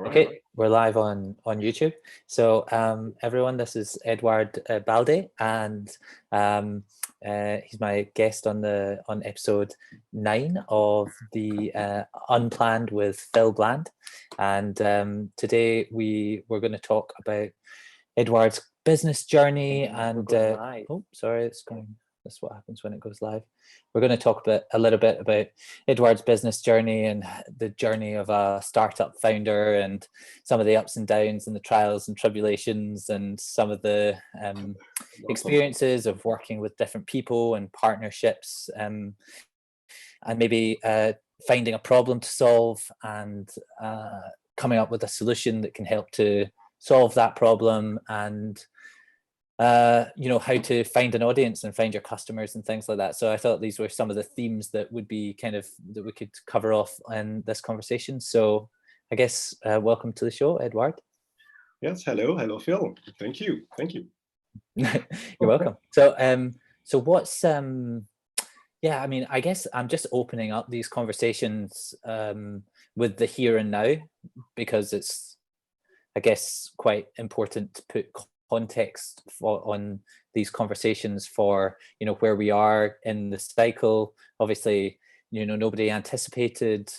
Okay, we're live on YouTube. So everyone, this is Edouard Balde, and he's my guest on episode 9 of the Unplanned with Phil Bland. And today we're going to talk about Edouard's business journey and oh, sorry, it's going. That's what happens when it goes live. We're going to talk a little bit about Edouard's business journey and the journey of a startup founder and some of the ups and downs and the trials and tribulations and some of the experiences of working with different people and partnerships, and maybe finding a problem to solve and coming up with a solution that can help to solve that problem, and how to find an audience and find your customers and things like that. So I thought these were some of the themes that would be that we could cover off in this conversation. So I guess welcome to the show, Edouard. Yes, hello, Phil. Thank you. You're welcome. So what's yeah, I mean, I guess I'm just opening up these conversations with the here and now, because it's, I guess, quite important to put context on these conversations for where we are in the cycle. Obviously, nobody anticipated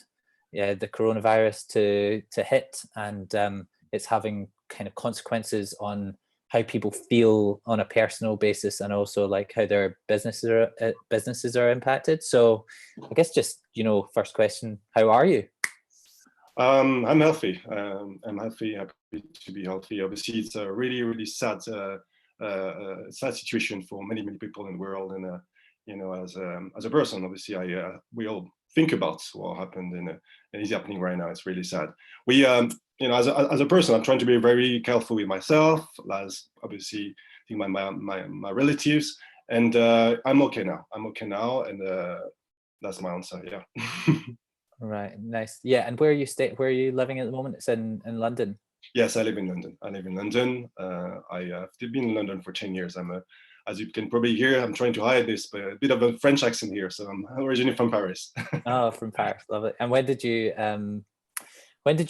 the coronavirus to hit, and it's having kind of consequences on how people feel on a personal basis, and also like how their businesses are impacted. So I guess just first question, how are you? I'm healthy. Happy to be healthy. Obviously, it's a really, really sad situation for many people in the world. And as a person, obviously, we all think about what happened and is happening right now. It's really sad. We, as a person, I'm trying to be very careful with myself, as obviously my relatives, and I'm okay now. And that's my answer. Yeah. Right, nice. Yeah, and where are you living at the moment? It's in London. Yes, I live in London. I've been in London for 10 years. As you can probably hear, I'm trying to hide this, but a bit of a French accent here. So I'm originally from Paris. Oh, from Paris, love it. And when did you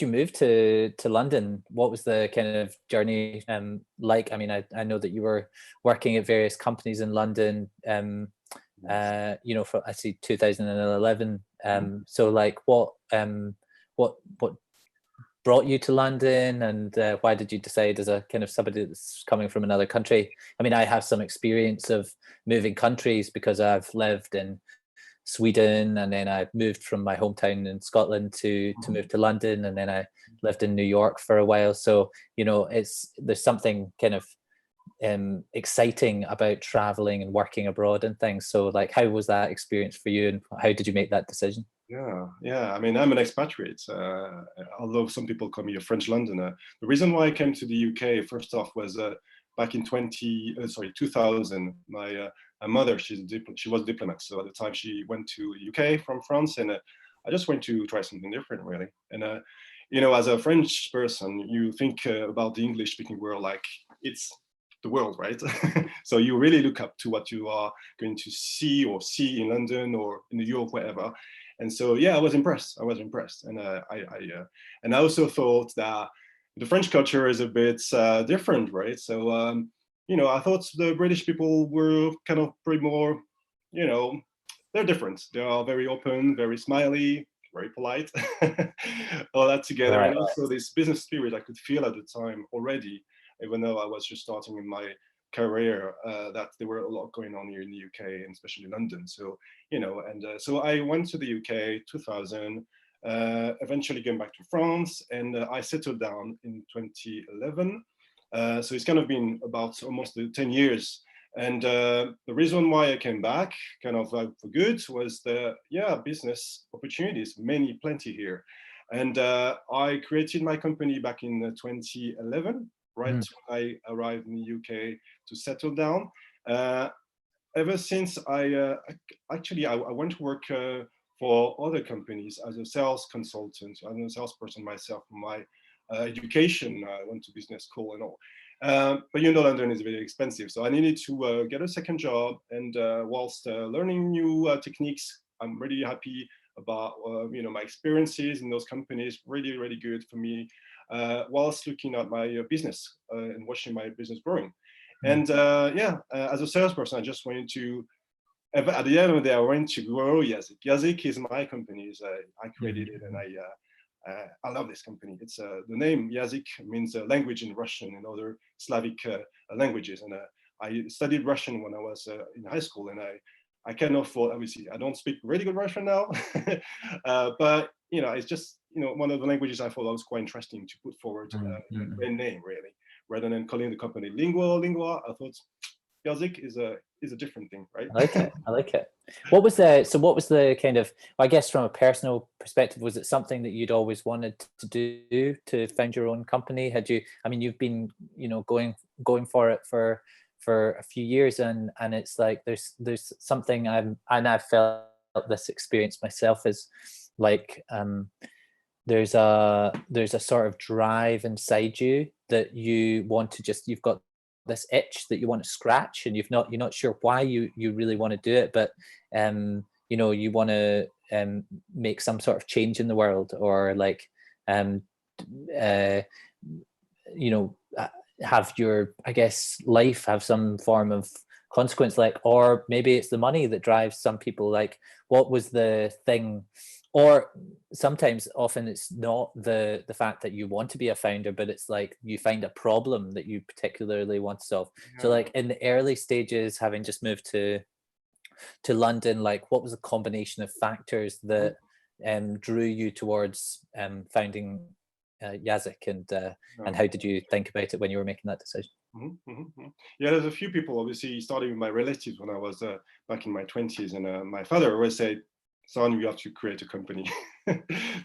move to London? What was the kind of journey like? I mean, I know that you were working at various companies in London. For I see 2011. So like, what brought you to London, and why did you decide, as a kind of somebody that's coming from another country? I mean, I have some experience of moving countries because I've lived in Sweden, and then I moved from my hometown in Scotland to move to London, and then I lived in New York for a while. So there's something kind of exciting about traveling and working abroad and things. So like, how was that experience for you, and how did you make that decision? Yeah. I mean, I'm an expatriate, although some people call me a French Londoner. The reason why I came to the UK, first off, was back in 2000. My mother, she was a diplomat, so at the time she went to the UK from France, and I just went to try something different, really. And as a French person, you think about the English-speaking world like it's the world, right? So you really look up to what you are going to see in London or in New York, wherever. And so, yeah, I was impressed. And I also thought that the French culture is a bit different, right? So, I thought the British people were kind of pretty more, they're different. They are very open, very smiley, very polite, all that together. Right. And also this business spirit I could feel at the time already, even though I was just starting in my career, that there were a lot going on here in the UK, and especially London. So, so I went to the UK 2000, eventually came back to France, and I settled down in 2011. So it's kind of been about almost 10 years. And the reason why I came back kind of for good was business opportunities, plenty here. And I created my company back in 2011, right when I arrived in the UK to settle down. Ever since I went to work for other companies as a sales consultant. I'm a salesperson myself. My education, I went to business school and all. But London is very expensive, so I needed to get a second job. And whilst learning new techniques, I'm really happy about my experiences in those companies. Really, really good for me. whilst looking at my business and watching my business growing. Mm. And as a salesperson, I just wanted to, at the end of the day, I wanted to grow Yazik. Yazik is my company. I created it, and I love this company. It's the name Yazik means language in Russian and other Slavic languages. And I studied Russian when I was in high school, and I can afford, obviously, I don't speak really good Russian now, but it's just one of the languages I thought was quite interesting to put forward in a brand name, really, rather than calling the company Lingua. I thought Yazik is a different thing, right? I like it. What was the kind of, I guess from a personal perspective, was it something that you'd always wanted to do, to found your own company? You've been, going for it for a few years, and it's like there's something I've felt this experience myself, is like there's a sort of drive inside you that you want to you've got this itch that you want to scratch, and you're not sure why you really want to do it, but you want to make some sort of change in the world, or like have your, I guess, life have some form of consequence, like, or maybe it's the money that drives some people. Like, what was the thing? Or sometimes, often it's not the fact that you want to be a founder, but it's like you find a problem that you particularly want to solve. Yeah. So like in the early stages, having just moved to London, like what was the combination of factors that drew you towards founding Yazik, and how did you think about it when you were making that decision? Yeah, there's a few people, obviously, starting with my relatives when I was back in my 20s, and my father always said, "Son, you have to create a company."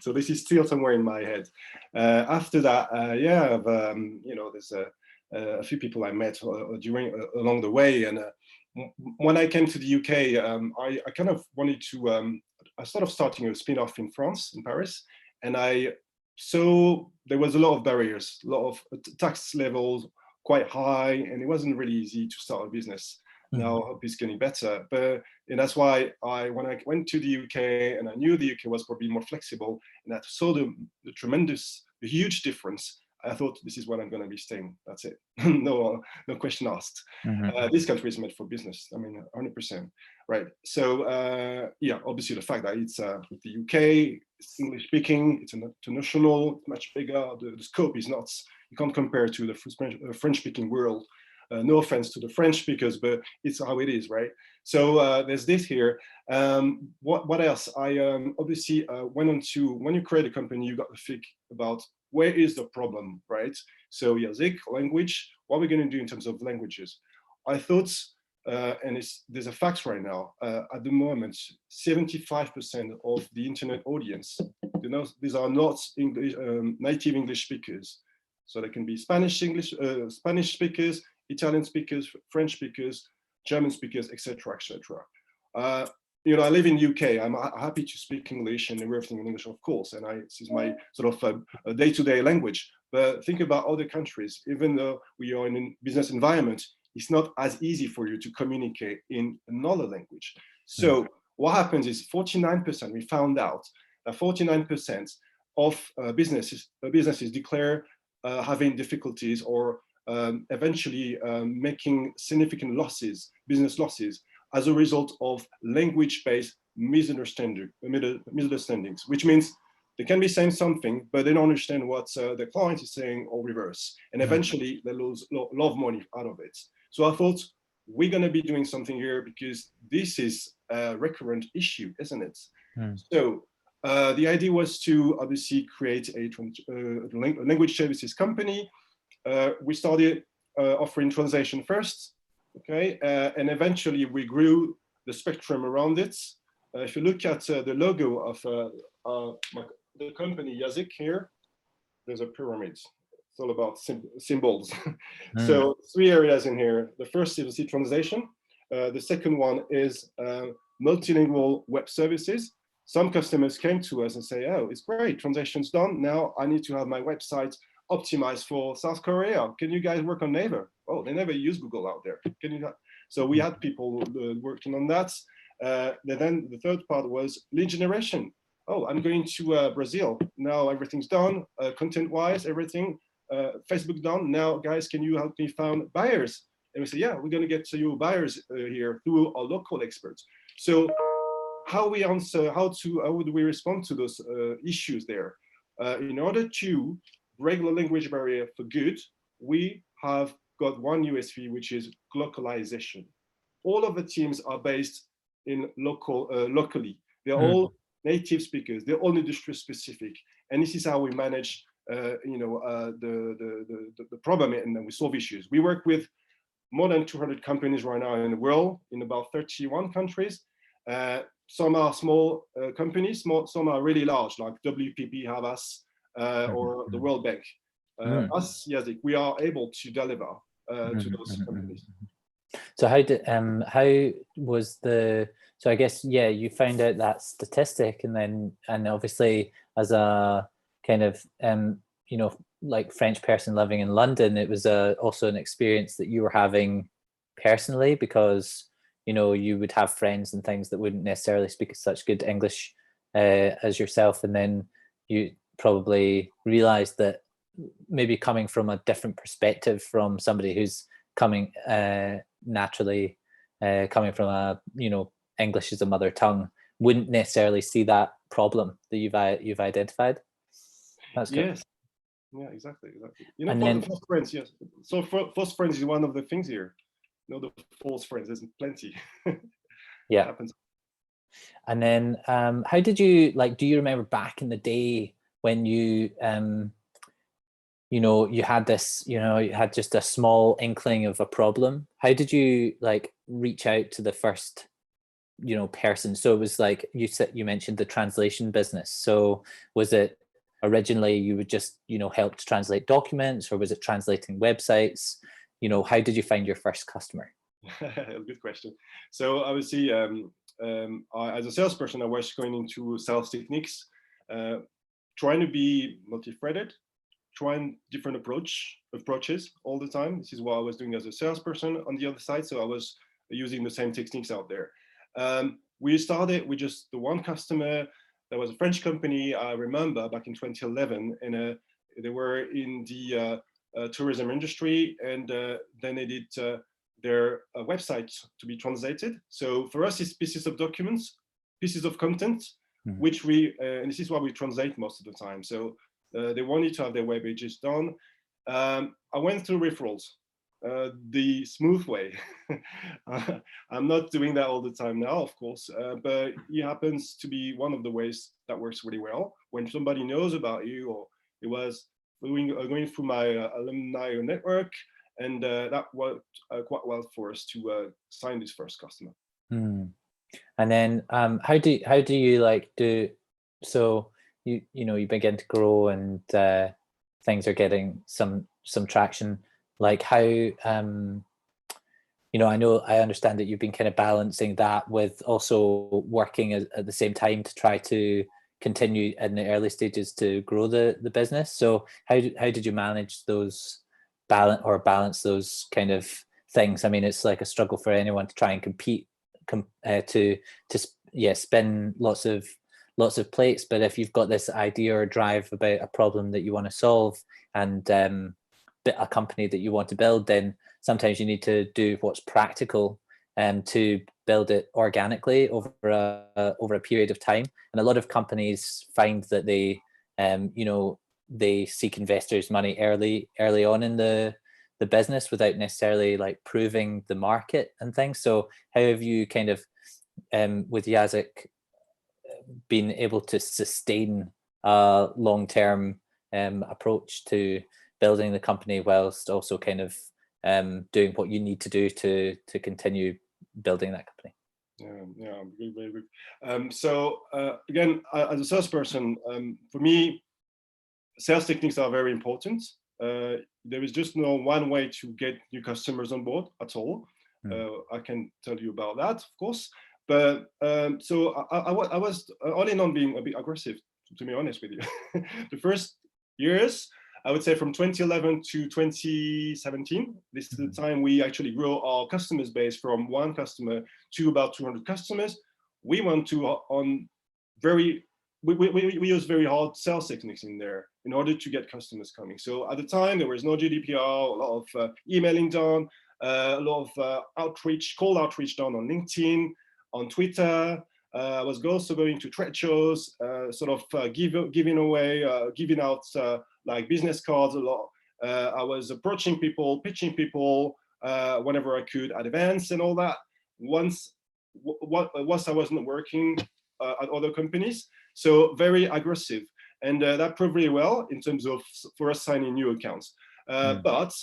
So this is still somewhere in my head. After that, there's a few people I met along the way, and when I came to the UK, I kind of wanted to. I started starting a spin-off in France, in Paris, and I saw there was a lot of barriers, a lot of tax levels quite high, and it wasn't really easy to start a business. Now I hope it's getting better, and that's why when I went to the UK, and I knew the UK was probably more flexible, and I saw the huge difference, I thought, this is where I'm going to be staying. That's it. No question asked. This country is made for business. 100%. Right. So obviously the fact that it's the UK, it's English speaking, it's international, it's much bigger. The scope is not. You can't compare to the French speaking world. No offense to the French speakers, but it's how it is, right? So there's this here. What else? I obviously went on to, when you create a company, you got to think about where is the problem, right? So Yazik, language, what are we going to do in terms of languages? I thought, and there's a fact right now, at the moment, 75% of the internet audience, these are not English, native English speakers. So they can be Spanish speakers, Italian speakers, French speakers, German speakers, etc., etc. I live in UK. I'm happy to speak English and everything in English, of course, and this is my sort of day-to-day language. But think about other countries. Even though we are in a business environment, it's not as easy for you to communicate in another language. So what happens is 49%. We found out that 49% of businesses declare having difficulties or eventually making significant business losses, as a result of language-based misunderstandings, which means they can be saying something, but they don't understand what the client is saying, or reverse. And eventually they lose a lot of money out of it. So I thought, we're going to be doing something here, because this is a recurrent issue, isn't it? So the idea was to obviously create a language services company. We started offering translation first, okay, and eventually we grew the spectrum around it. If you look at the logo of the company Yazik here, there's a pyramid. It's all about symbols. So 3 areas in here. The first is the translation. The second one is multilingual web services. Some customers came to us and say, "Oh, it's great, translation's done. Now I need to have my website optimized for South Korea. Can you guys work on Naver?" Oh, they never use Google out there. Can you not? So we had people working on that. Then the third part was lead generation. oh, I'm going to Brazil. Now everything's done, content-wise, everything. Facebook done. Now, guys, can you help me find buyers? And we say, yeah, we're going to get you buyers here through our local experts. So how we answer, how would we respond to those issues there? In order to break the language barrier for good, we have got one USP, which is localization. All of the teams are based in locally. They're all native speakers. They're all industry specific, and this is how we manage, the problem, and then we solve issues. We work with more than 200 companies right now in the world, in about 31 countries. Some are small companies, some are really large, like WPP, Havas, or the World Bank. Us, Yazdik, we are able to deliver to those companies. So how was the, so I guess, yeah, you found out that statistic, and obviously as a kind of, like French person living in London, it was also an experience that you were having personally, because, you would have friends and things that wouldn't necessarily speak such good English as yourself. And then you probably realized that maybe coming from a different perspective from somebody who's coming naturally coming from a English as a mother tongue, wouldn't necessarily see that problem that you've identified. That's good. Yes. Yeah, exactly. And then false friends, yes. So false friends is one of the things here. The false friends, there's plenty. Yeah. Happens. And then how did you, like, do you remember back in the day when you you had this, you had just a small inkling of a problem? How did you like reach out to the first, person? So it was like, you mentioned the translation business. So was it originally you would just, help to translate documents, or was it translating websites? How did you find your first customer? Good question. So obviously, as a salesperson, I was going into sales techniques, trying to be multi-threaded, trying different approaches all the time. This is what I was doing as a salesperson on the other side. So I was using the same techniques out there. We started with just the one customer. There was a French company, I remember, back in 2011, and they were in the tourism industry, and then they did their website to be translated. So for us, it's pieces of documents, pieces of content, which we, and this is what we translate most of the time. So they wanted to have their web pages done. I went through referrals, the smooth way. I'm not doing that all the time now, of course, but it happens to be one of the ways that works really well. When somebody knows about you, or it was going through my alumni network, and that worked quite well for us to sign this first customer. And then how do you like do, so you begin to grow, and things are getting some traction, like how I understand that you've been kind of balancing that with also working at the same time to try to continue in the early stages to grow the business. So how did you manage those balance those kind of things? I mean, it's like a struggle for anyone to try and compete to spin lots of plates, but if you've got this idea or drive about a problem that you want to solve, and a company that you want to build, then sometimes you need to do what's practical to build it organically over a period of time. And a lot of companies find that they they seek investors' money early on in the business without necessarily like proving the market and things. So how have you kind of with Yazdik been able to sustain a long-term approach to building the company whilst also kind of doing what you need to do to continue building that company? Yeah, very good. So again, as a salesperson, for me, sales techniques are very important. There is just no one way to get new customers on board at all. I can tell you about that, of course. But so I was all in on being a bit aggressive, to be honest with you. The first years, I would say from 2011 to 2017, this is the time we actually grow our customers base from one customer to about 200 customers. We went to on very we use very hard sales techniques in there in order to get customers coming. So at the time, there was no GDPR, a lot of emailing done, a lot of cold outreach done on LinkedIn, on Twitter. I was also going to trade shows, giving out like business cards a lot. I was approaching people, pitching people whenever I could at events and all that. Once I wasn't working at other companies, so very aggressive, and that proved really well in terms of for us signing new accounts. But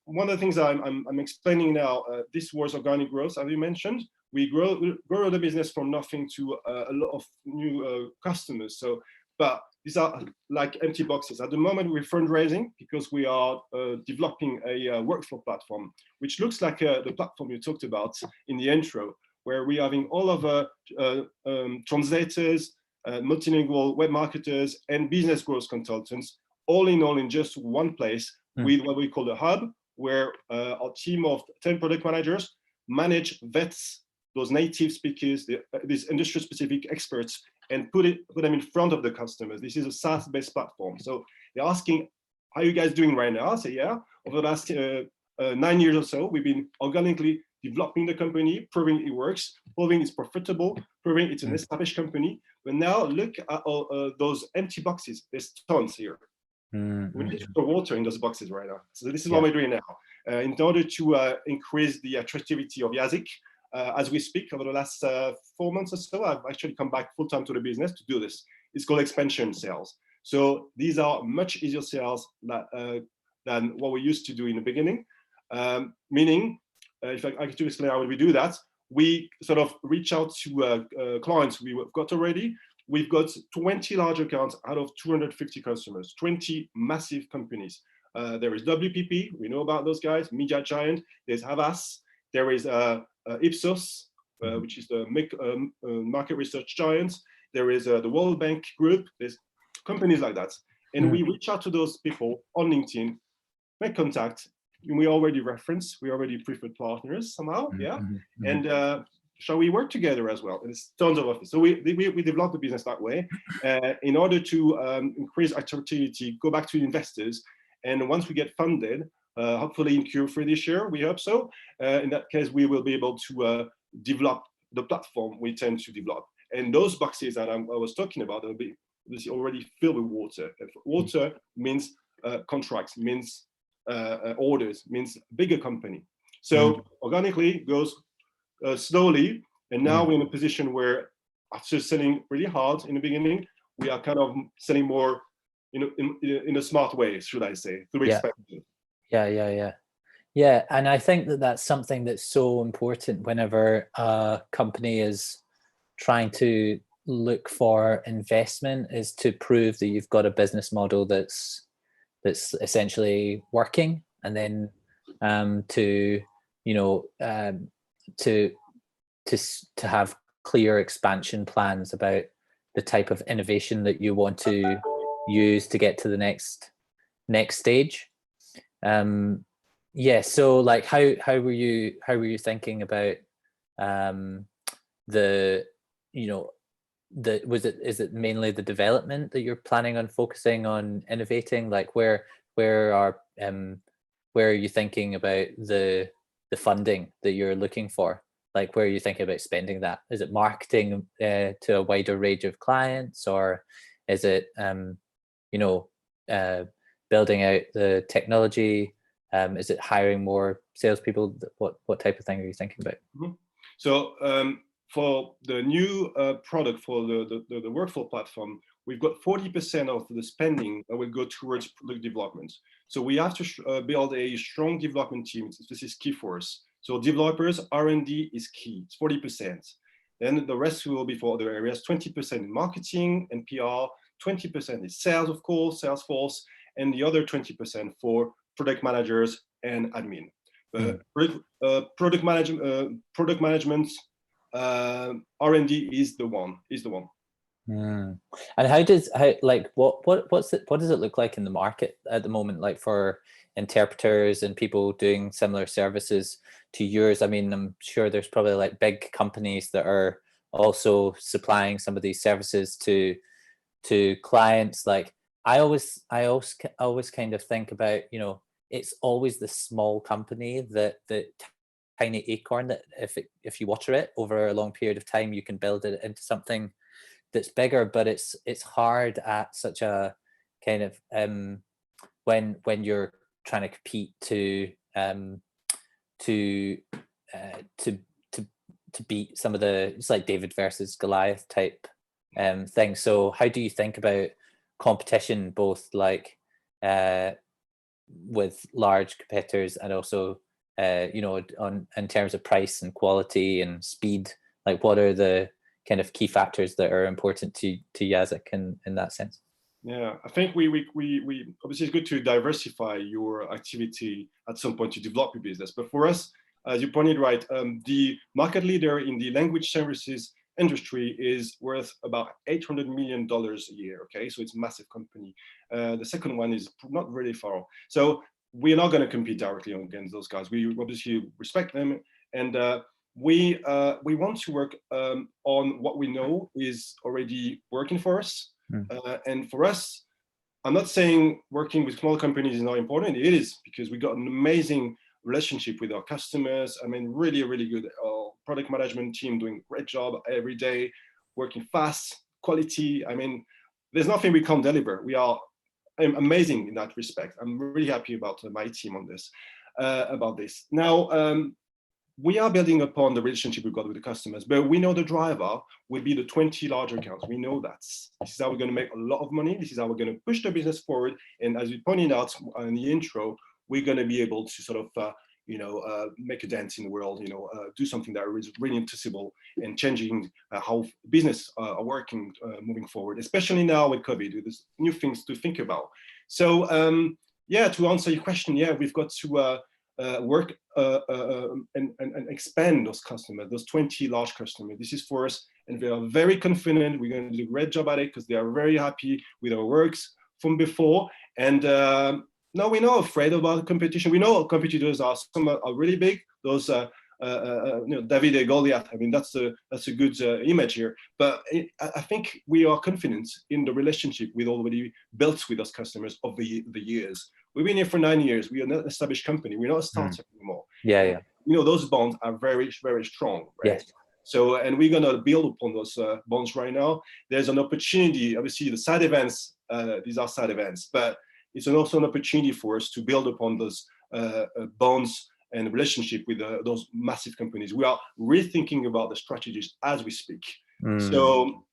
one of the things I'm explaining now, this was organic growth, as you mentioned. We grow the business from nothing to a lot of new customers. So, but these are like empty boxes. At the moment, we're fundraising because we are developing a workflow platform, which looks like the platform you talked about in the intro, where we're having all of translators, multilingual web marketers, and business growth consultants, all in just one place with what we call a hub, where our team of 10 product managers vets those native speakers, these industry-specific experts, and put them in front of the customers. This is a SaaS-based platform. So they're asking, how are you guys doing right now? I say, yeah, over the last 9 years or so, we've been organically developing the company, proving it works, proving it's profitable, proving it's an established company. But now look at all those empty boxes. There's tons here. We need to put water in those boxes right now. So this is what we're doing now. In order to increase the attractivity of Yazik, as we speak, over the last 4 months or so, I've actually come back full-time to the business to do this. It's called expansion sales. So these are much easier sales than what we used to do in the beginning. Meaning, if I could explain how we do that, we sort of reach out to clients we've got already. We've got 20 large accounts out of 250 customers, 20 massive companies. There is WPP, we know about those guys, media giant. There's Havas, there is Ipsos, which is the market research giant. There is the World Bank Group. There's companies like that. And we reach out to those people on LinkedIn, make contact. We already reference, we already preferred partners somehow, And shall we work together as well? And it's tons of offers. So we develop the business that way in order to increase activity, go back to investors. And once we get funded, hopefully in Q3 this year, we hope so. In that case, we will be able to develop the platform we tend to develop. And those boxes that I was talking about will be already filled with water. And water means contracts, means orders, means bigger company. So organically goes slowly. And now we're in a position where after selling really hard in the beginning, we are kind of selling more in a smart way, should I say, through expansion. Yeah, and I think that's something that's so important whenever a company is trying to look for investment, is to prove that you've got a business model that's essentially working, and then to have clear expansion plans about the type of innovation that you want to use to get to the next stage. So like how were you thinking about is it mainly the development that you're planning on focusing on innovating? Like where are you thinking about the funding that you're looking for? Like where are you thinking about spending that? Is it marketing to a wider range of clients, or is it building out the technology? Is it hiring more salespeople? What type of thing are you thinking about? So for the new product, for the workflow platform, we've got 40% of the spending that will go towards product development. So we have to build a strong development team. This is key for us. So developers, R&D is key. It's 40%. Then the rest will be for other areas. 20% in marketing and PR. 20% is sales, of course, Salesforce, and the other 20% for product managers and admin. Product management, R&D is the one. And what does it look like in the market at the moment, like for interpreters and people doing similar services to yours? I mean, I'm sure there's probably like big companies that are also supplying some of these services to clients. Like I always kind of think about, it's always the small company, that tiny acorn, that if you water it over a long period of time, you can build it into something that's bigger. But it's hard at such a kind of when you're trying to compete to beat some of the, it's like David versus Goliath type thing. So how do you think about competition, both like with large competitors and also in terms of price and quality and speed? Like, what are the kind of key factors that are important to Yazek in that sense? Yeah, I think we obviously, it's good to diversify your activity at some point to develop your business. But for us, as you pointed right, the market leader in the language services industry is worth about $800 million a year. Okay, so it's a massive company. The second one is not really far off. So we're not going to compete directly against those guys. We obviously respect them, and we want to work on what we know is already working for us. And for us, I'm not saying working with small companies is not important. It is, because we got an amazing relationship with our customers. I mean, really, really good. Our product management team doing a great job every day, working fast, quality. I mean, there's nothing we can't deliver. We are amazing in that respect. I'm really happy about my team on this, about this. Now, we are building upon the relationship we've got with the customers, but we know the driver will be the 20 larger accounts. We know that. This is how we're going to make a lot of money. This is how we're going to push the business forward. And as we pointed out in the intro, we're going to be able to sort of, make a dent in the world, do something that is really noticeable and changing how business are working moving forward, especially now with COVID, with this new things to think about. So, to answer your question, we've got to work and expand those customers, those 20 large customers. This is for us, and we are very confident we're going to do a great job at it, because they are very happy with our works from before. And no, we're not afraid about competition. We know our competitors some are really big. Those David and Goliath. I mean, that's a good image here. But I think we are confident in the relationship we've already built with those customers over the years. We've been here for 9 years. We are not an established company. We're not a startup anymore. Yeah. Those bonds are very, very strong, right? Yes. So, and we're gonna build upon those bonds right now. There's an opportunity. Obviously, the side events. These are side events, but it's also an opportunity for us to build upon those bonds and relationship with those massive companies. We are rethinking about the strategies as we speak. So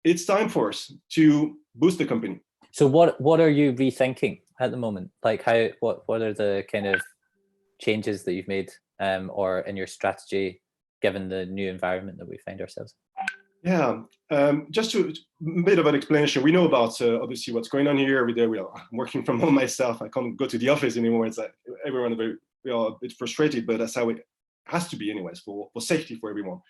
it's time for us to boost the company. So what are you rethinking at the moment? Like what are the kind of changes that you've made or in your strategy, given the new environment that we find ourselves in? Yeah, just a bit of an explanation. We know about obviously what's going on here every day. I'm working from home myself. I can't go to the office anymore. It's like everyone we are a bit frustrated, but that's how it has to be anyways, for safety for everyone.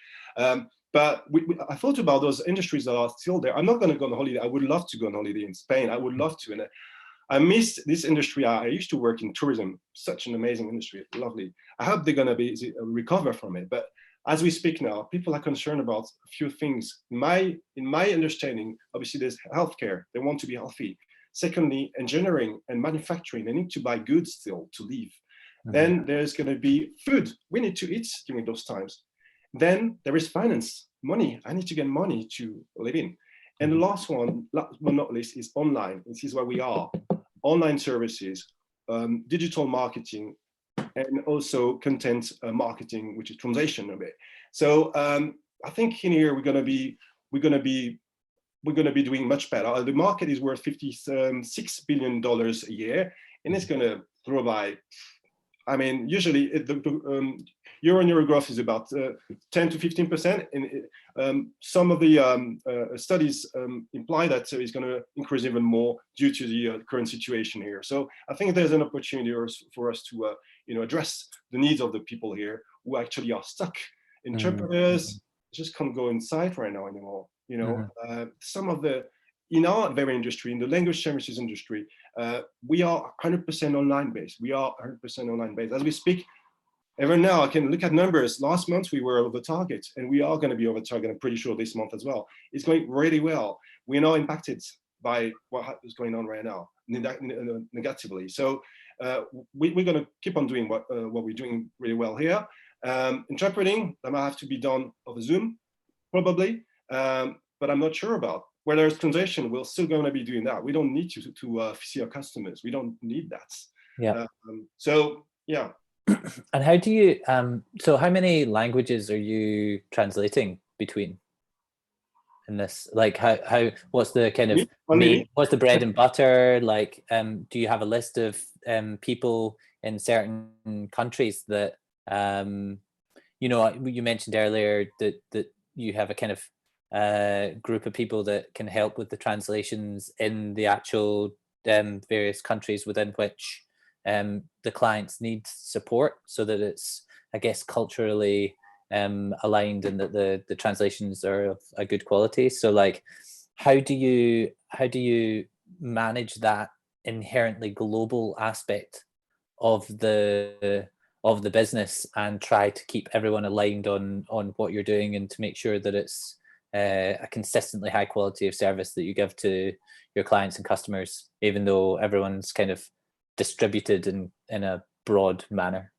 But I thought about those industries that are still there. I'm not going to go on holiday. I would love to go on holiday in Spain. I would love to. And I missed this industry. I used to work in tourism, such an amazing industry, lovely. I hope they're going to be recover from it. But as we speak now, people are concerned about a few things. In my understanding, obviously there's healthcare. They want to be healthy. Secondly, engineering and manufacturing. They need to buy goods still to live. Then there's going to be food. We need to eat during those times. Then there is finance, money. I need to get money to live in. And the last one, last but not least, is online. This is where we are. Online services, digital marketing, and also content marketing, which is translation of it. So I think in here we're going to be doing much better. The market is worth $56 billion a year, and it's going to grow by. I mean, usually the year-on-year growth is about 10 to 15%, and some of the studies imply that it's going to increase even more due to the current situation here. So I think there's an opportunity for us to address the needs of the people here who actually are stuck. Entrepreneurs just can't go inside right now anymore. Some of the in our very industry, in the language services industry, we are 100% online based. We are 100% online based. As we speak, Even now, I can look at numbers. Last month, we were over target, and we are going to be over target. I'm pretty sure this month as well. It's going really well. We're not impacted by what is going on right now negatively. So we're going to keep on doing what we're doing really well here. Interpreting, that might have to be done over Zoom, probably, but I'm not sure about. Whereas translation, we're still going to be doing that. We don't need to see our customers. We don't need that. Yeah. So yeah. And how do you, so how many languages are you translating between in this? Like what's the kind of what's the bread and butter? Like, do you have a list of people in certain countries that, you know, you mentioned earlier that you have a kind of group of people that can help with the translations in the actual various countries within which the clients need support, so that it's, I guess, culturally aligned and that the translations are of a good quality. So like, how do you manage that inherently global aspect of the business and try to keep everyone aligned on what you're doing, and to make sure that it's a consistently high quality of service that you give to your clients and customers, even though everyone's kind of distributed in a broad manner?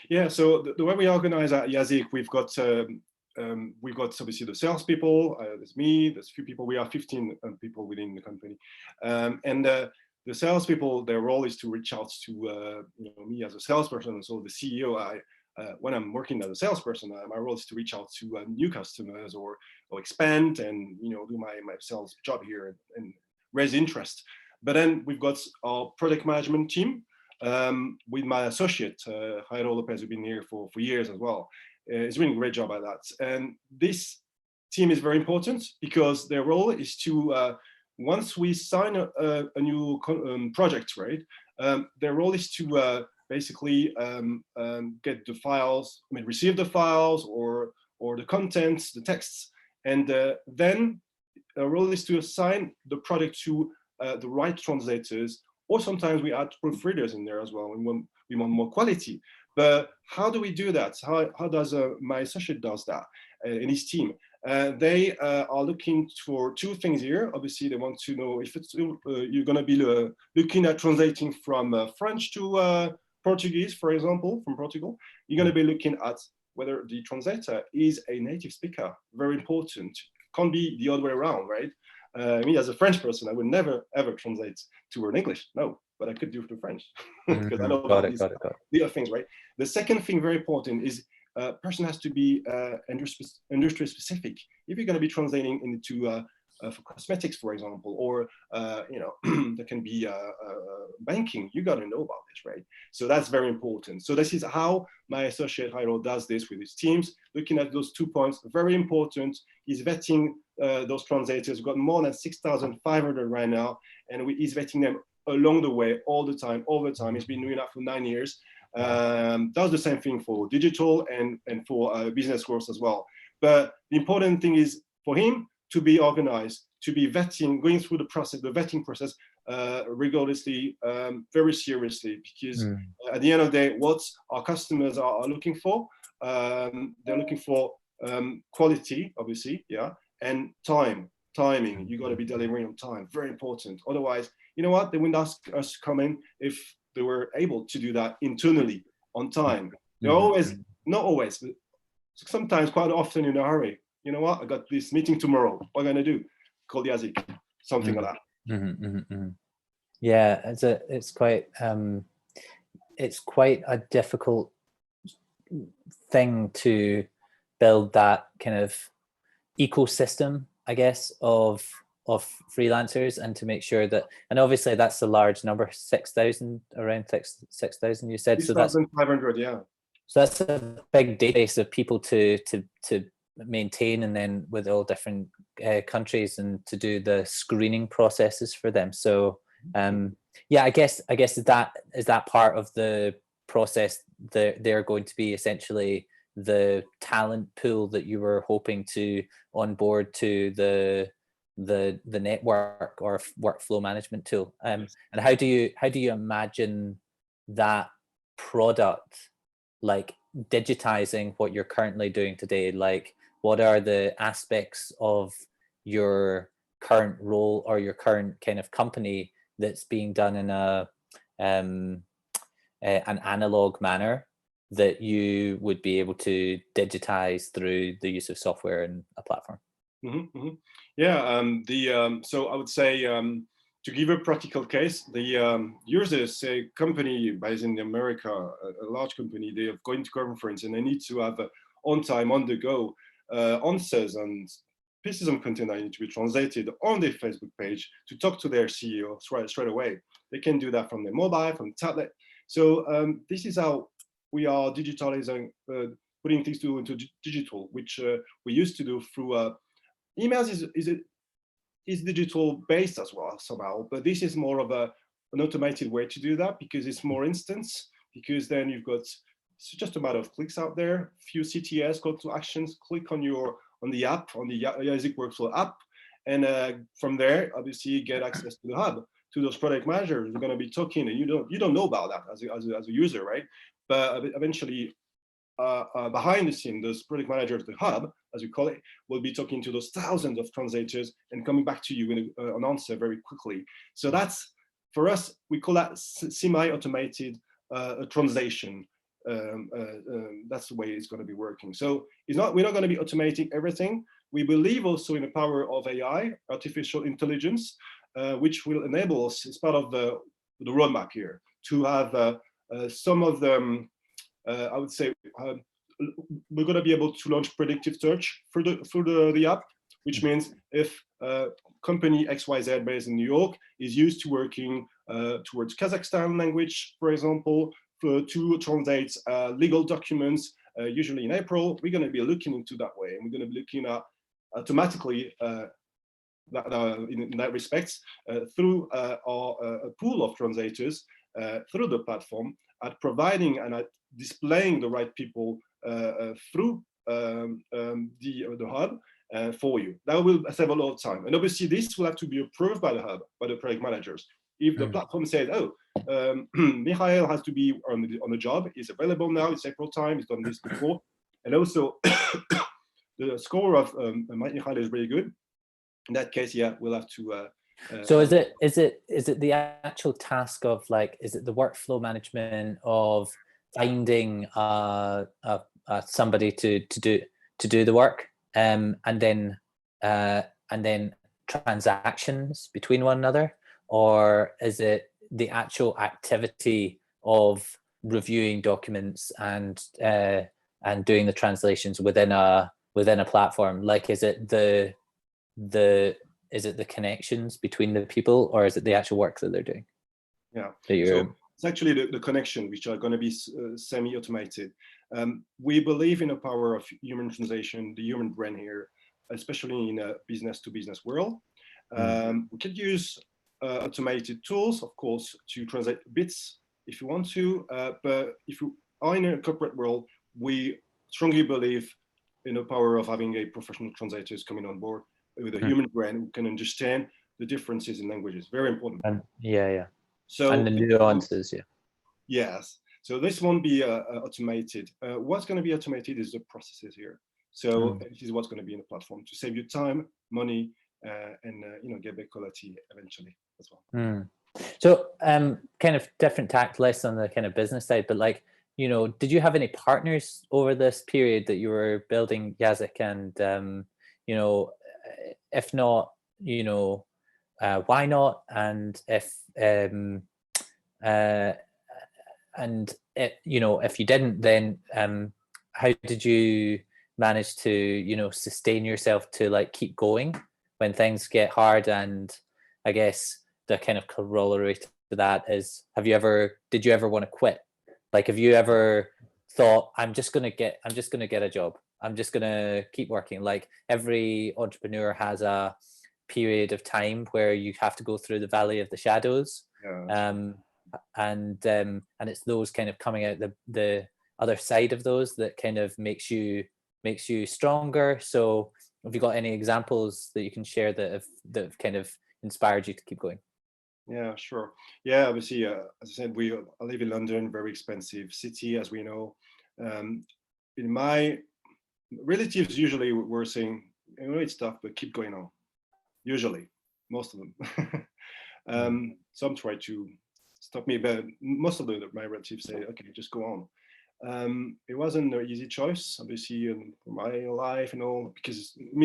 Yeah, so the way we organize at Yazik, we've got obviously the salespeople. There's me. There's a few people. We are 15 people within the company, and the salespeople, their role is to reach out to me as a salesperson. So the CEO, when I'm working as a salesperson, my role is to reach out to new customers or expand and do my sales job here and raise interest. But then we've got our product management team with my associate, Jairo Lopez, who's been here for years as well. He's doing a great job at that. And this team is very important because their role is to, once we sign a new project, right, their role is to basically get the files, receive the files or the contents, the texts, and then their role is to assign the product to the right translators, or sometimes we add proofreaders in there as well. We want more quality. But how do we do that? How does my associate does that in his team? They are looking for two things here. Obviously, they want to know if it's you're going to be looking at translating from French to Portuguese, for example, from Portugal. You're going to be looking at whether the translator is a native speaker. Very important. Can't be the other way around, right? Me as a French person, I would never ever translate to her in English. No, but I could do it to French because I know about these other things, right? The second thing, very important, is person has to be industry specific. If you're going to be translating into for cosmetics, for example, or there can be banking, you got to know about this, right? So that's very important. So this is how my associate Jairo does this with his teams, looking at those 2 points. Very important. He's vetting those translators. We've got more than 6,500 right now, and he's vetting them along the way, all the time. He's been doing that for 9 years. Does the same thing for digital and for business growth as well. But the important thing is for him to be organized, to be vetting, going through the vetting process rigorously, very seriously, because at the end of the day, what our customers are looking for, they're looking for quality, obviously, yeah, and timing. You got to be delivering on time, very important. Otherwise, you know what? They wouldn't ask us to come in if they were able to do that internally on time. They're always, not always, but sometimes quite often in a hurry. You know what? I got this meeting tomorrow. What am I going to do? Call the Yazik, something like that. Yeah, it's quite a difficult thing to build that kind of ecosystem, I guess, of freelancers, and to make sure that, and obviously that's a large number, 6,000, around 6,000 you said. 6,500, yeah. So that's a big database of people to maintain, and then with all different countries, and to do the screening processes for them. So yeah, I guess is that part of the process? They're going to be essentially the talent pool that you were hoping to onboard to the network or workflow management tool. And how do you imagine that product like digitizing what you're currently doing today? Like, what are the aspects of your current role or your current kind of company that's being done in an analog manner that you would be able to digitize through the use of software and a platform? Yeah, so I would say, to give a practical case, the users, say, company based in America, a large company, they are going to conference and they need to have on time, on the go answers and pieces of content that need to be translated on their Facebook page to talk to their CEO straight away. They can do that from their mobile, from the tablet. So this is how we are digitalizing, putting things into digital, which we used to do through emails is digital based as well somehow, but this is more of an automated way to do that because it's more instance, because then you've got, it's just a matter of clicks out there, few CTS, call to actions, click on the app, on the Yazik Workflow app, and from there, obviously, you get access to the hub, to those product managers. You're going to be talking, and you don't know about that as a user, right? But eventually, behind the scene, those product managers, the hub, as we call it, will be talking to those thousands of translators and coming back to you with an answer very quickly. So that's, for us, we call that semi-automated translation. That's the way it's going to be working. So we're not going to be automating everything. We believe also in the power of AI, artificial intelligence, which will enable us, as part of the roadmap here, to have some of them. I would say we're going to be able to launch predictive search through the app, which means if company XYZ based in New York is used to working towards Kazakhstan language, for example, to translate legal documents, usually in April, we're going to be looking into that way, and we're going to be looking at automatically in that respect through our pool of translators through the platform, at providing and at displaying the right people through the hub for you. That will save a lot of time. And obviously this will have to be approved by the hub, by the project managers. If the platform says, oh, Michael has to be on the job, he's available now, it's April time, he's done this before. And also the score of Michael is really good. In that case, yeah, we'll have to so is it the actual task of, like, is it the workflow management of finding somebody to do the work, and then transactions between one another, or is it the actual activity of reviewing documents and doing the translations within a platform? Like, is it the connections between the people, or is it the actual work that they're doing? Yeah, so it's actually the connection, which are going to be semi-automated. We believe in the power of human translation, the human brain here, especially in a business-to-business world. We could use automated tools, of course, to translate bits if you want to, but if you are in a corporate world, we strongly believe in the power of having a professional translators coming on board with a human brain who can understand the differences in languages. Very important. Yeah. So, and the nuances, yeah. Yes. So this won't be automated. What's going to be automated is the processes here. So this is what's going to be in the platform to save you time, money, and get better quality eventually as well. So kind of different tact, less on the kind of business side, but like, did you have any partners over this period that you were building Yazik? And if not, why not? And if if you didn't, then how did you manage to sustain yourself to like keep going when things get hard? And I guess the kind of corollary to that is, did you ever want to quit? Like, have you ever thought, I'm just gonna get a job, I'm just gonna keep working? Like, every entrepreneur has a period of time where you have to go through the valley of the shadows. And it's those kind of coming out the other side of those that kind of makes you stronger. So have you got any examples that you can share that have kind of inspired you to keep going? Yeah, sure. Yeah, obviously, as I said, I live in London, very expensive city, as we know. In my relatives, usually were saying, it's tough, but keep going on. Usually, most of them. Some try to stop me, but most of my relatives say, okay, just go on. It wasn't an easy choice, obviously, for my life and all, because it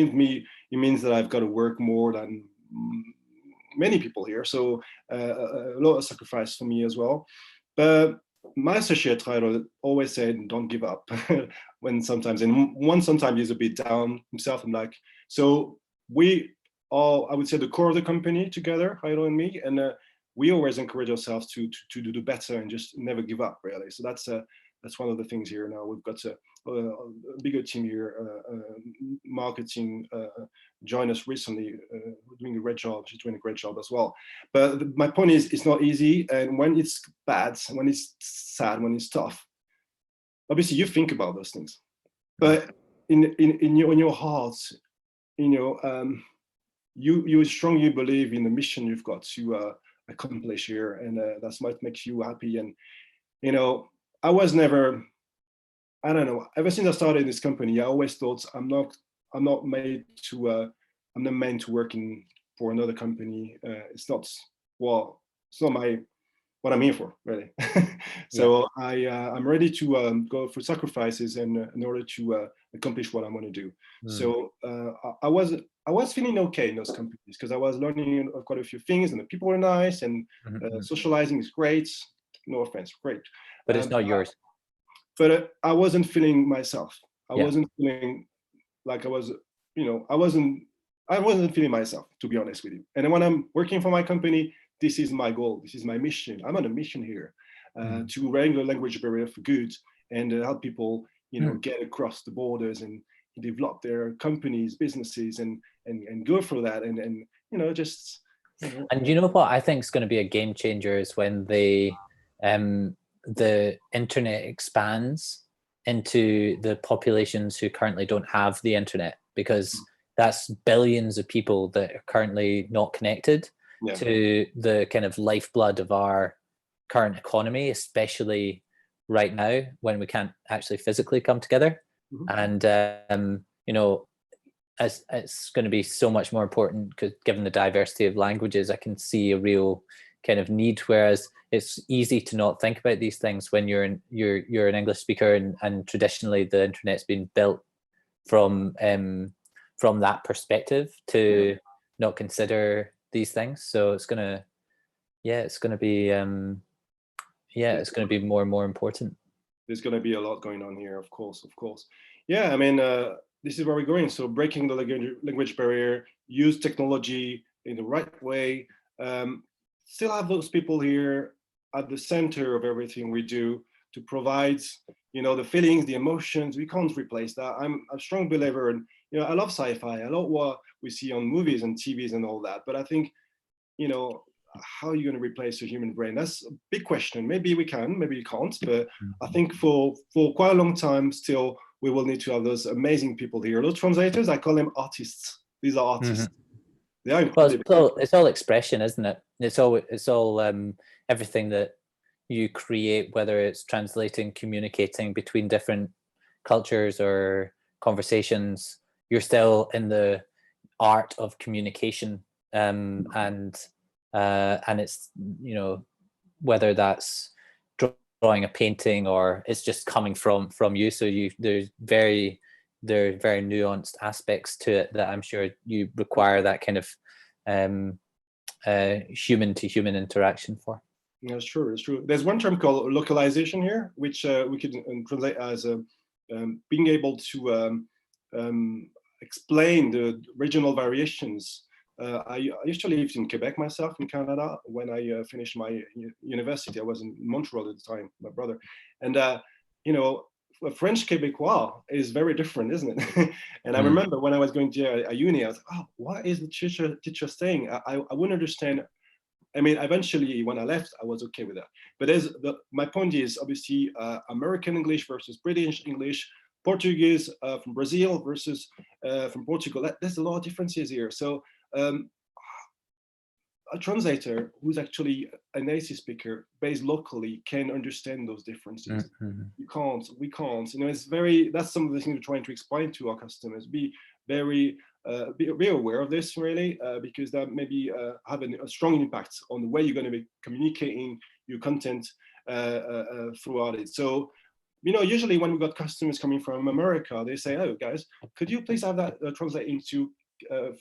means that I've got to work more than many people here. So a lot of sacrifice for me as well. But my associate always said, don't give up when sometimes, and one sometimes he's a bit down himself. And like, so we all, I would say, the core of the company together, Jairo and me, and we always encourage ourselves to do better and just never give up, really. So that's one of the things here. Now we've got a bigger team here, marketing joined us recently, doing a great job. She's doing a great job as well. But my point is, it's not easy. And when it's bad, when it's sad, when it's tough, obviously you think about those things. But in your heart, you strongly believe in the mission you've got to accomplish here, and that's what makes you happy. And I was never, I don't know, ever since I started this company, I always thought I'm not meant to work for another company. It's not what I'm here for, really. So yeah. I'm ready to go for sacrifices in order to accomplish what I want to do. So I was feeling okay in those companies because I was learning quite a few things, and the people were nice, and socializing is great. No offense, great. But it's not yours. But I wasn't feeling myself. I wasn't feeling like I was, I wasn't feeling myself, to be honest with you. And when I'm working for my company, this is my goal. This is my mission. I'm on a mission here to break the language barrier for good and help people, get across the borders and develop their companies, businesses, and go through that. And just. And you know what I think is going to be a game changer is when the internet expands into the populations who currently don't have the internet, because that's billions of people that are currently not connected to the kind of lifeblood of our current economy, especially right now when we can't actually physically come together. And it's going to be so much more important because given the diversity of languages, I can see a real kind of need, whereas it's easy to not think about these things when you're an English speaker, and traditionally the internet's been built from that perspective to not consider these things. So it's gonna be more and more important. There's going to be a lot going on here, of course. Yeah, I mean, this is where we're going. So breaking the language barrier, use technology in the right way, still have those people here at the center of everything we do to provide, the feelings, the emotions. We can't replace that. I'm a strong believer, and I love sci-fi. I love what we see on movies and TVs and all that. But I think, how are you going to replace a human brain? That's a big question. Maybe we can, maybe we can't. But I think for quite a long time still, we will need to have those amazing people here. Those translators, I call them artists. These are artists. They are incredible. Well, it's all expression, isn't it? It's all everything that you create, whether it's translating, communicating between different cultures or conversations. You're still in the art of communication, and it's whether that's drawing a painting or it's just coming from you. So there are very nuanced aspects to it that I'm sure you require that kind of human to human interaction for. Yeah, it's true. There's one term called localization here, which we could translate as being able to explain the regional variations. I used to live in Quebec myself, in Canada. When I finished my university, I was in Montreal at the time, my brother. And, French Quebecois is very different, isn't it? And I remember when I was going to a uni, I was like, oh, what is the teacher saying? I wouldn't understand. I mean, eventually, when I left, I was okay with that. But my point is, obviously, American English versus British English, Portuguese from Brazil versus from Portugal. There's a lot of differences here. So a translator who's actually an AC speaker based locally can understand those differences. We can't. You know, that's some of the things we're trying to explain to our customers. Be very be aware of this really, because that maybe have a strong impact on the way you're going to be communicating your content throughout it. So, you know, usually when we got customers coming from America, they say, "Oh, guys, could you please have that translate into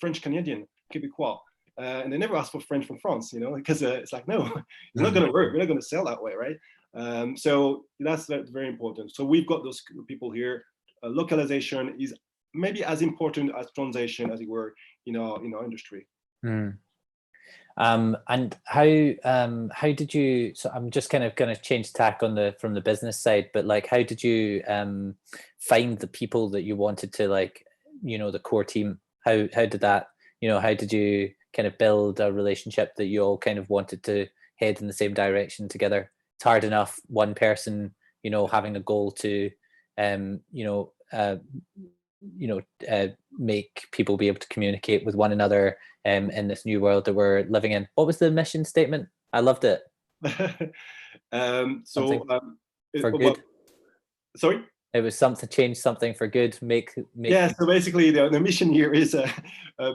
French Canadian, Quebecois?" And they never ask for French from France, you know, because it's like, no, it's not going to work. We're not going to sell that way, right? So that's very important. So we've got those people here. Localization is maybe as important as translation, as it were, in our industry. And how did you? So I'm just kind of going to change tack on from the business side, but like, how did you find the people that you wanted to, like, you know, the core team? How did that? You know, how did you kind of build a relationship that you all kind of wanted to head in the same direction together? It's hard enough one person, you know, having a goal to, make people be able to communicate with one another in this new world that we're living in. What was the mission statement? I loved it. For good. Sorry? It was change something for good. Make yeah. So basically, the mission here is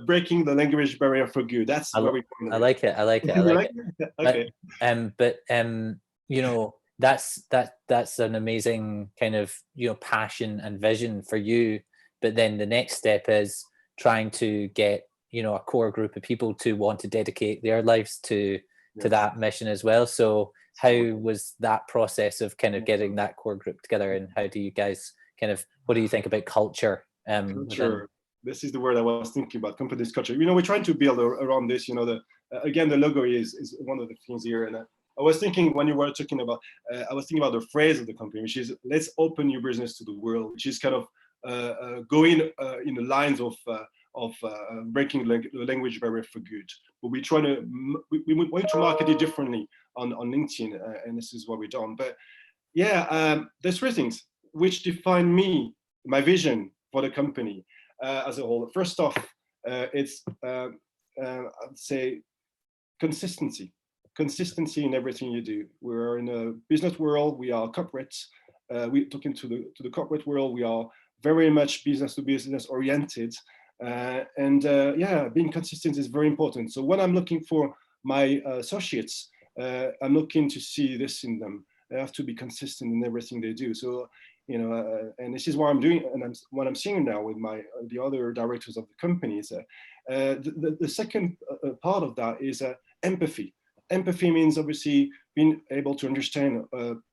breaking the language barrier for good. That's where we. I like it. Okay. But you know, that's an amazing kind of, you know, passion and vision for you. But then the next step is trying to get, you know, a core group of people to want to dedicate their lives to that mission as well. So how was that process of kind of getting that core group together, and how do you guys kind of, what do you think about culture? Culture. This is the word I was thinking about, company's culture. You know, we're trying to build around this, you know, again, the logo is one of the things here. And I was thinking when you were talking about, I was thinking about the phrase of the company, which is, let's open your business to the world, which is kind of going in the lines of breaking the language barrier for good. But we want to market it differently on LinkedIn, and this is what we've done. But yeah, there's three things which define me, my vision for the company as a whole. First off, it's I'd say consistency in everything you do. We're in a business world. We are corporates. We're talking to the corporate world. We are very much business to business oriented. Being consistent is very important. So when I'm looking for my associates, I'm looking to see this in them. They have to be consistent in everything they do. So, you know, and this is what I'm doing, and what I'm seeing now with the other directors of the companies. The second part of that is empathy. Empathy means obviously being able to understand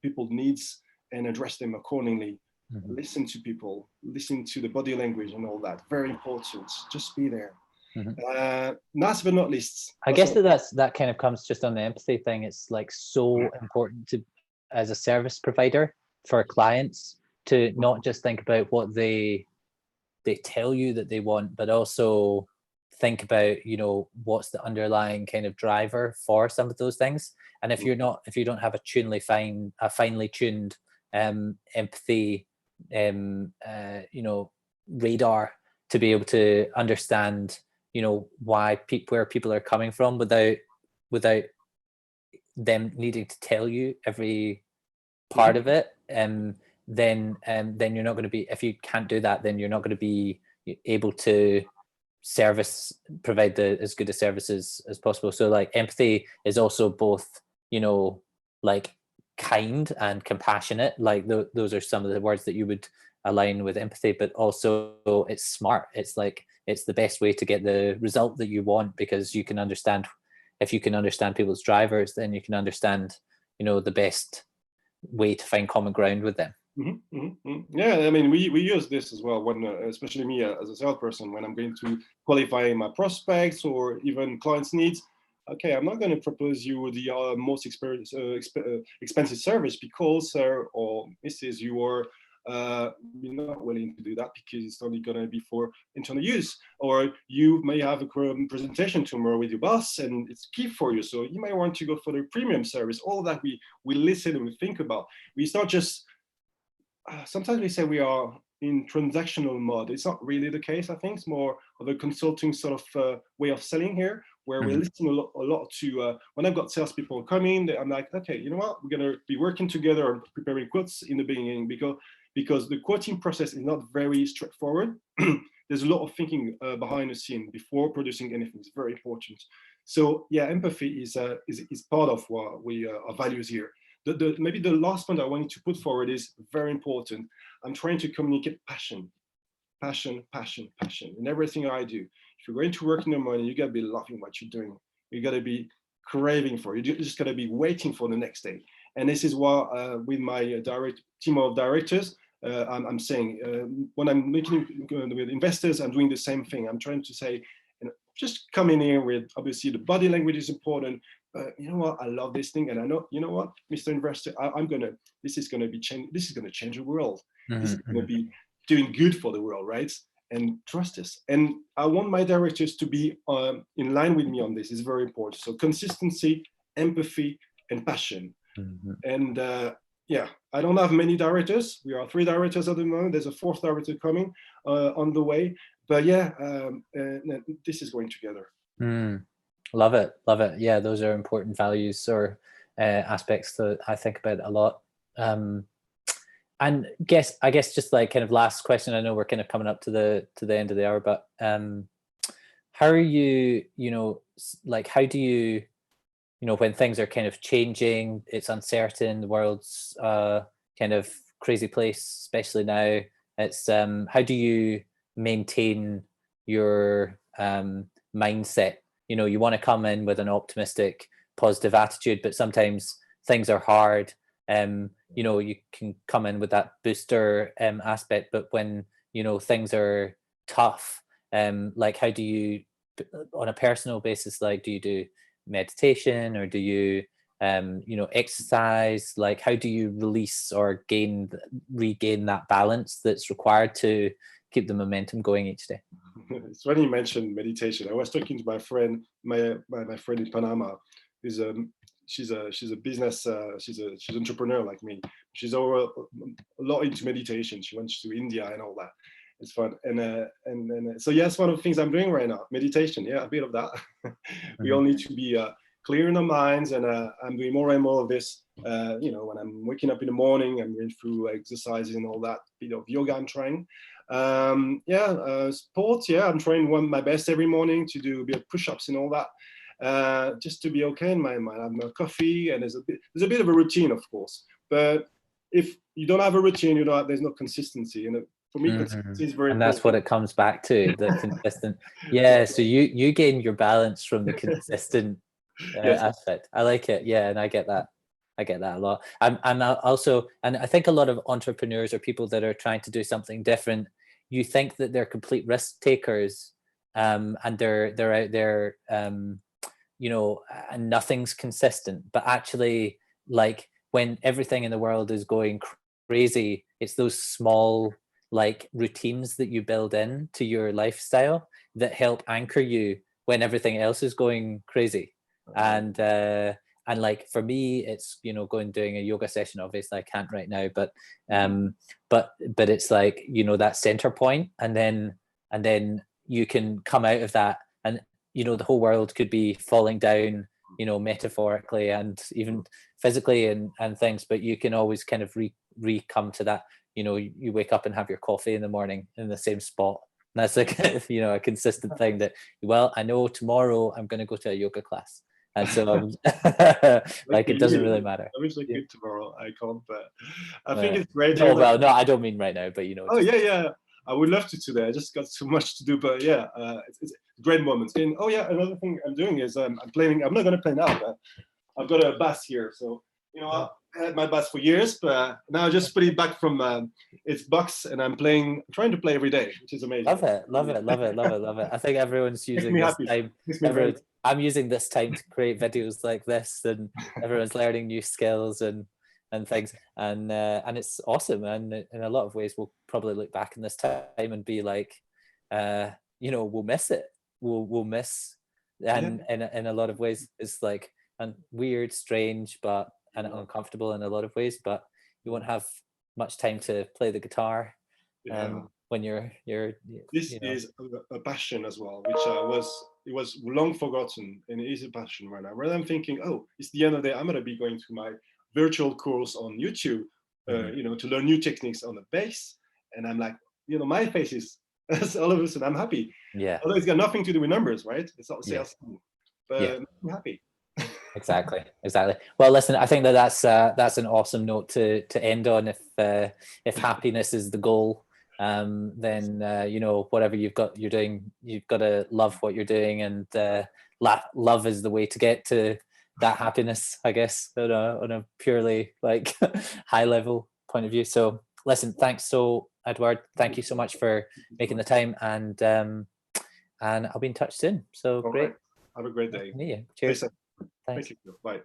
people's needs and address them accordingly. Mm-hmm. Listen to people, listen to the body language and all that. Very important. Just be there. Mm-hmm. Last but not least, I guess that kind of comes just on the empathy thing. It's like so important to, as a service provider for clients, to not just think about what they tell you that they want, but also think about, you know, what's the underlying kind of driver for some of those things. And if you don't have a finely tuned empathy radar to be able to understand, you know, where people are coming from without them needing to tell you every part of it, then you're not going to be, if you can't do that, then you're not going to be able to provide as good a services as possible. So like empathy is also both, you know, like kind and compassionate. Like those are some of the words that you would align with empathy, but also it's smart. It's like, it's the best way to get the result that you want, because you can understand, if you can understand people's drivers, then you can understand, you know, the best way to find common ground with them. Mm-hmm, mm-hmm. Yeah, I mean, we use this as well when, especially me as a salesperson, when I'm going to qualify my prospects or even clients' needs. Okay, I'm not going to propose you the most expensive service because, sir or Mrs., you're not willing to do that because it's only going to be for internal use, or you may have a presentation tomorrow with your boss and it's key for you, so you may want to go for the premium service. All that we listen and we think about. We start just sometimes we say we are in transactional mode. It's not really the case. I think it's more of a consulting sort of way of selling here, where we listen a lot to, when I've got salespeople coming, I'm like, okay, you know what, we're going to be working together on preparing quotes in the beginning, because the quoting process is not very straightforward. There's a lot of thinking behind the scene before producing anything. It's very important. So yeah, empathy is part of what we our values here. Maybe the last point I wanted to put forward is very important. I'm trying to communicate passion in everything I do. If you're going to work in the morning, you gotta be loving what you're doing. You gotta be craving for it. You just gotta be waiting for the next day. And this is what with my team of directors, I'm saying when I'm meeting with investors, I'm doing the same thing. I'm trying to say, just come in here with, obviously the body language is important. You know what? I love this thing, and I know, you know what, Mr. Investor, this is gonna change the world. This is gonna be doing good for the world, right? And trust us. And I want my directors to be in line with me on this. It's very important. So consistency, empathy, and passion. And yeah, I don't have many directors. We are 3 directors at the moment. There's a 4th director coming on the way. But yeah, this is going together. Love it. Love it. Yeah, those are important values or aspects that I think about a lot. And I guess just like kind of last question, I know we're kind of coming up to the end of the hour, but how are you, like, how do you, when things are kind of changing, it's uncertain, the world's kind of crazy place, especially now, it's how do you maintain your mindset? You want to come in with an optimistic, positive attitude, but sometimes things are hard. You can come in with that booster aspect, but when things are tough, like how do you, on a personal basis, like do you do meditation, or do you exercise? Like how do you release or regain that balance that's required to keep the momentum going each day? It's funny you mentioned meditation. I was talking to my friend, my friend in Panama, who's she's a business, she's an entrepreneur like me. She's a lot into meditation. She went to India and all that. It's fun. And so yes, one of the things I'm doing right now, meditation. Yeah, a bit of that. We all need to be clear in our minds, and I'm doing more and more of this. When I'm waking up in the morning, I'm going through exercises and all that. Bit of yoga I'm trying. Sports. Yeah, I'm trying my best every morning to do a bit of push-ups and all that. Just to be okay in my mind. I have my coffee, and there's a bit of a routine, of course. But if you don't have a routine, there's no consistency. And for me, consistency is very important. And that's what it comes back to, the consistent. Yeah. So you gain your balance from the consistent yes. aspect. I like it. Yeah, and I get that. I get that a lot. And I think a lot of entrepreneurs or people that are trying to do something different, you think that they're complete risk takers, and they're out there, and nothing's consistent. But actually, like when everything in the world is going crazy, it's those small like routines that you build in to your lifestyle that help anchor you when everything else is going crazy. And like for me, it's doing a yoga session. Obviously I can't right now, but it's like that center point, and then you can come out of that, and the whole world could be falling down, metaphorically and even physically and things, but you can always kind of come to that. You wake up and have your coffee in the morning in the same spot. And that's like a consistent thing that, well, I know tomorrow I'm going to go to a yoga class. And so like it doesn't really matter. I wish I could tomorrow. I can't, but I think it's great. No, well, no, I don't mean right now, but Oh yeah. I would love to today. I just got so much to do, but yeah, it's great moments. And another thing I'm doing is I'm playing. I'm not going to play now, but I've got a bass here. So I had my bass for years, but now I just put it back from its box, and I'm trying to play every day, which is amazing. Love it. I think everyone's using this time. I'm using this time to create videos like this, and everyone's learning new skills and things, and it's awesome. And in a lot of ways, we'll probably look back in this time and be like, we'll miss it. We'll miss, and in a lot of ways, it's like weird, strange, and uncomfortable in a lot of ways. But you won't have much time to play the guitar. When you're this is a passion as well, which I was it was long forgotten, and it is a passion right now. Rather than thinking, oh, it's the end of the day, I'm going to be going to my virtual course on YouTube, to learn new techniques on the bass. And I'm like, my face is all of a sudden I'm happy. Yeah. Although it's got nothing to do with numbers, right? It's not sales, but I'm happy. Exactly. Well, listen, I think that's an awesome note to end on. If happiness is the goal, then whatever you're doing, you've got to love what you're doing, and love is the way to get to that happiness, I guess, on a purely like high level point of view. So listen, thanks Edouard, thank you so much for making the time, and I'll be in touch soon. So great. Right. Have a great day. Cheers. Thank you. Bye.